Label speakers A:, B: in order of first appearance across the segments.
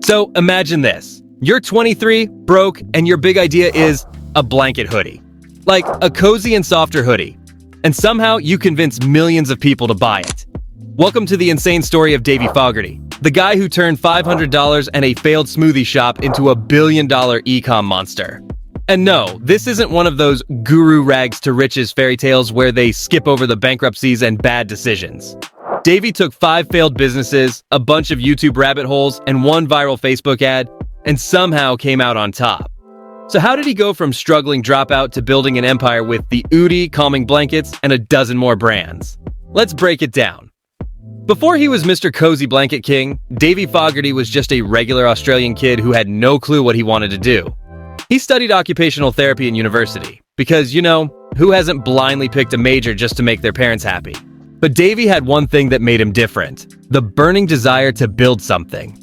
A: So imagine this. You're 23, broke, and your big idea is a blanket hoodie. Like a cozy and softer hoodie. And somehow you convince millions of people to buy it. Welcome to the insane story of Davie Fogarty, the guy who turned $500 and a failed smoothie shop into a billion-dollar e-com monster. And no, this isn't one of those guru rags to riches fairy tales where they skip over the bankruptcies and bad decisions. Davie took 5 failed businesses, a bunch of YouTube rabbit holes, and 1 viral Facebook ad, and somehow came out on top. So how did he go from struggling dropout to building an empire with the Oodie, calming blankets, and a dozen more brands? Let's break it down. Before he was Mr. Cozy Blanket King, Davie Fogarty was just a regular Australian kid who had no clue what he wanted to do. He studied occupational therapy in university, because, who hasn't blindly picked a major just to make their parents happy? But Davie had one thing that made him different, the burning desire to build something.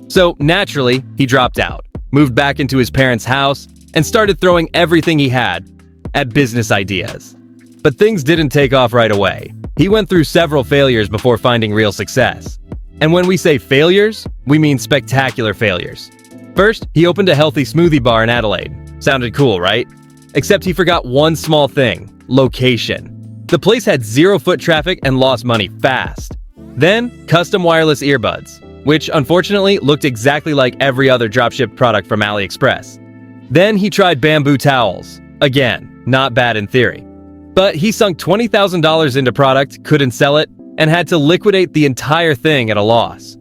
A: So, naturally, he dropped out, moved back into his parents' house, and started throwing everything he had at business ideas. But things didn't take off right away. He went through several failures before finding real success. And when we say failures, we mean spectacular failures. First, he opened a healthy smoothie bar in Adelaide. Sounded cool, right? Except he forgot one small thing: location. The place had 0 foot traffic and lost money fast. Then, custom wireless earbuds, which unfortunately looked exactly like every other dropship product from AliExpress. Then he tried bamboo towels. Again, not bad in theory. But he sunk $20,000 into product, couldn't sell it, and had to liquidate the entire thing at a loss.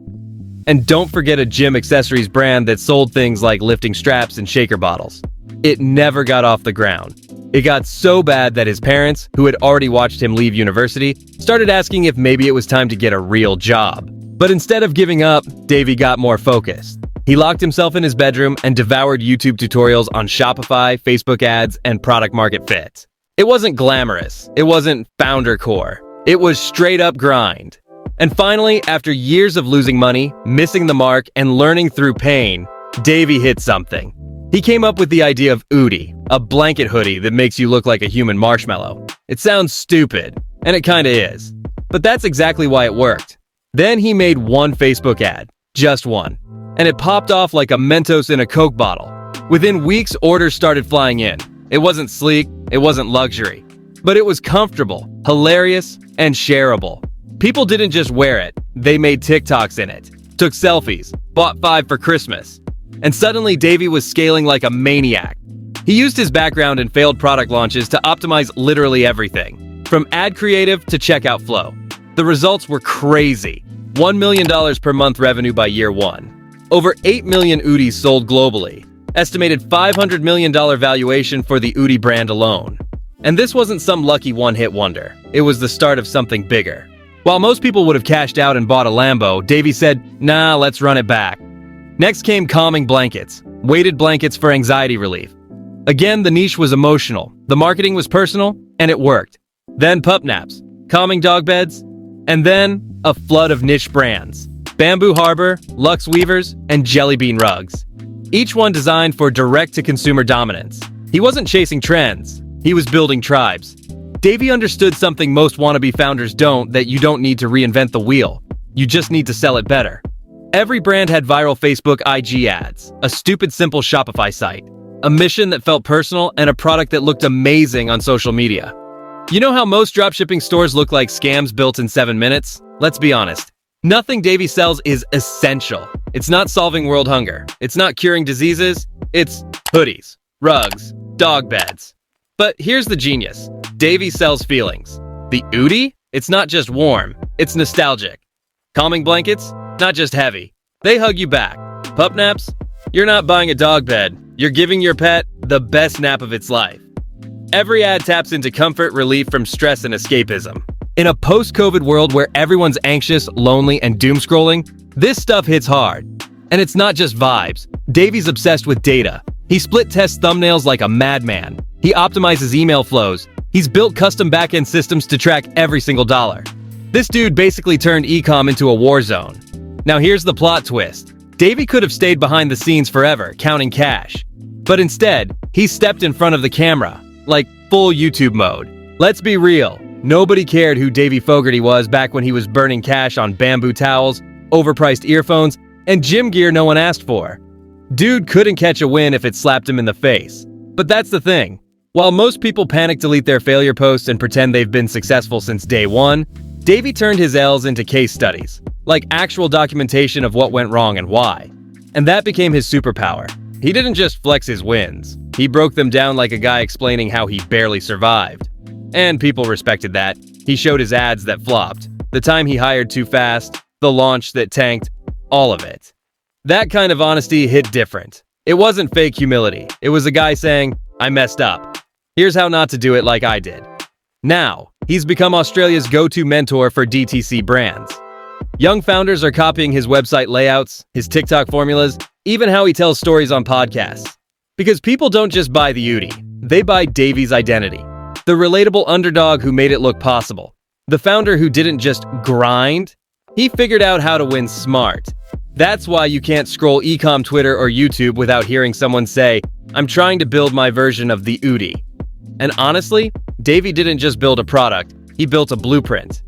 A: And don't forget a gym accessories brand that sold things like lifting straps and shaker bottles. It never got off the ground. It got so bad that his parents, who had already watched him leave university, started asking if maybe it was time to get a real job. But instead of giving up, Davie got more focused. He locked himself in his bedroom and devoured YouTube tutorials on Shopify, Facebook ads, and product market fit. It wasn't glamorous. It wasn't founder core. It was straight up grind. And finally, after years of losing money, missing the mark, and learning through pain, Davie hit something. He came up with the idea of Oodie, a blanket hoodie that makes you look like a human marshmallow. It sounds stupid, and it kinda is. But that's exactly why it worked. Then he made 1 Facebook ad, just 1. And it popped off like a Mentos in a Coke bottle. Within weeks, orders started flying in. It wasn't sleek, it wasn't luxury, but it was comfortable, hilarious, and shareable. People didn't just wear it, they made TikToks in it, took selfies, bought 5 for Christmas. And suddenly Davie was scaling like a maniac. He used his background in failed product launches to optimize literally everything, from ad creative to checkout flow. The results were crazy. $1 million per month revenue by year 1. Over 8 million Oodies sold globally. Estimated $500 million valuation for the Oodie brand alone. And this wasn't some lucky one-hit wonder. It was the start of something bigger. While most people would have cashed out and bought a Lambo, Davie said, "Nah, let's run it back." Next came calming blankets, weighted blankets for anxiety relief. Again, the niche was emotional, the marketing was personal, and it worked. Then pup naps, calming dog beds, and then a flood of niche brands. Bamboo Harbor, Luxe Weavers, and Jelly Bean Rugs. Each one designed for direct-to-consumer dominance. He wasn't chasing trends, he was building tribes. Davie understood something most wannabe founders don't, that you don't need to reinvent the wheel. You just need to sell it better. Every brand had viral Facebook IG ads, a stupid simple Shopify site, a mission that felt personal, and a product that looked amazing on social media. You know how most dropshipping stores look like scams built in 7 minutes? Let's be honest. Nothing Davie sells is essential. It's not solving world hunger. It's not curing diseases. It's hoodies, rugs, dog beds. But here's the genius. Davie sells feelings. The Oodie? It's not just warm. It's nostalgic. Calming blankets? Not just heavy. They hug you back. Pup naps? You're not buying a dog bed. You're giving your pet the best nap of its life. Every ad taps into comfort, relief from stress, and escapism. In a post-COVID world where everyone's anxious, lonely, and doom-scrolling, this stuff hits hard. And it's not just vibes. Davie's obsessed with data. He split-tests thumbnails like a madman. He optimizes email flows. He's built custom back-end systems to track every single dollar. This dude basically turned e-com into a war zone. Now here's the plot twist. Davie could have stayed behind the scenes forever, counting cash. But instead, he stepped in front of the camera, like full YouTube mode. Let's be real. Nobody cared who Davie Fogarty was back when he was burning cash on bamboo towels, overpriced earphones, and gym gear no one asked for. Dude couldn't catch a win if it slapped him in the face. But that's the thing. While most people panic delete their failure posts and pretend they've been successful since day one, Davie turned his L's into case studies, like actual documentation of what went wrong and why. And that became his superpower. He didn't just flex his wins. He broke them down like a guy explaining how he barely survived. And people respected that. He showed his ads that flopped, the time he hired too fast, the launch that tanked, all of it. That kind of honesty hit different. It wasn't fake humility. It was a guy saying, I messed up. Here's how not to do it like I did. Now, he's become Australia's go-to mentor for DTC brands. Young founders are copying his website layouts, his TikTok formulas, even how he tells stories on podcasts. Because people don't just buy the Udi, they buy Davie's identity. The relatable underdog who made it look possible. The founder who didn't just grind, he figured out how to win smart. That's why you can't scroll e-com Twitter or YouTube without hearing someone say, I'm trying to build my version of the Udi. And honestly, Davie didn't just build a product, he built a blueprint.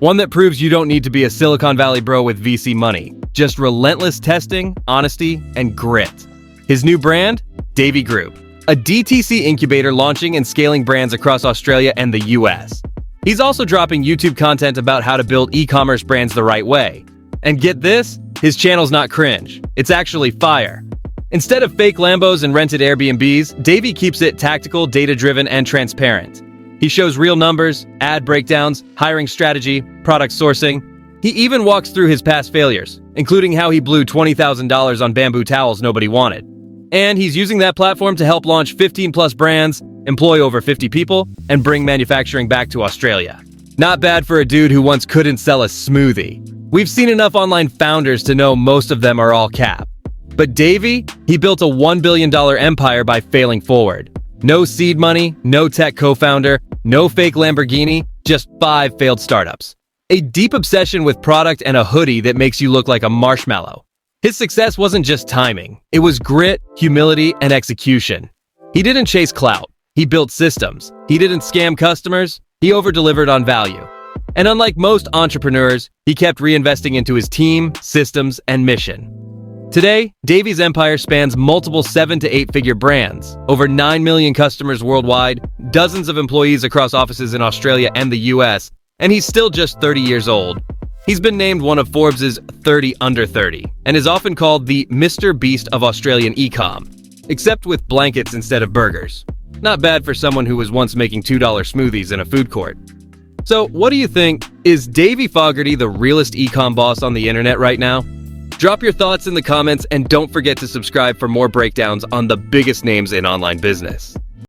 A: One that proves you don't need to be a Silicon Valley bro with VC money. Just relentless testing, honesty, and grit. His new brand? Davie Group. A DTC incubator launching and scaling brands across Australia and the US. He's also dropping YouTube content about how to build e-commerce brands the right way. And get this? His channel's not cringe. It's actually fire. Instead of fake Lambos and rented Airbnbs, Davie keeps it tactical, data-driven, and transparent. He shows real numbers, ad breakdowns, hiring strategy, product sourcing. He even walks through his past failures, including how he blew $20,000 on bamboo towels nobody wanted. And he's using that platform to help launch 15-plus brands, employ over 50 people, and bring manufacturing back to Australia. Not bad for a dude who once couldn't sell a smoothie. We've seen enough online founders to know most of them are all cap. But Davie, he built a $1 billion empire by failing forward. No seed money, no tech co-founder, no fake Lamborghini, just 5 failed startups. A deep obsession with product and a hoodie that makes you look like a marshmallow. His success wasn't just timing. It was grit, humility, and execution. He didn't chase clout. He built systems. He didn't scam customers. He over-delivered on value. And unlike most entrepreneurs, he kept reinvesting into his team, systems, and mission. Today, Davie's empire spans multiple 7- to 8-figure brands, over 9 million customers worldwide, dozens of employees across offices in Australia and the US, and he's still just 30 years old. He's been named one of Forbes' 30 under 30, and is often called the Mr. Beast of Australian e-com, except with blankets instead of burgers. Not bad for someone who was once making $2 smoothies in a food court. So, what do you think? Is Davie Fogarty the realest e-com boss on the internet right now? Drop your thoughts in the comments and don't forget to subscribe for more breakdowns on the biggest names in online business.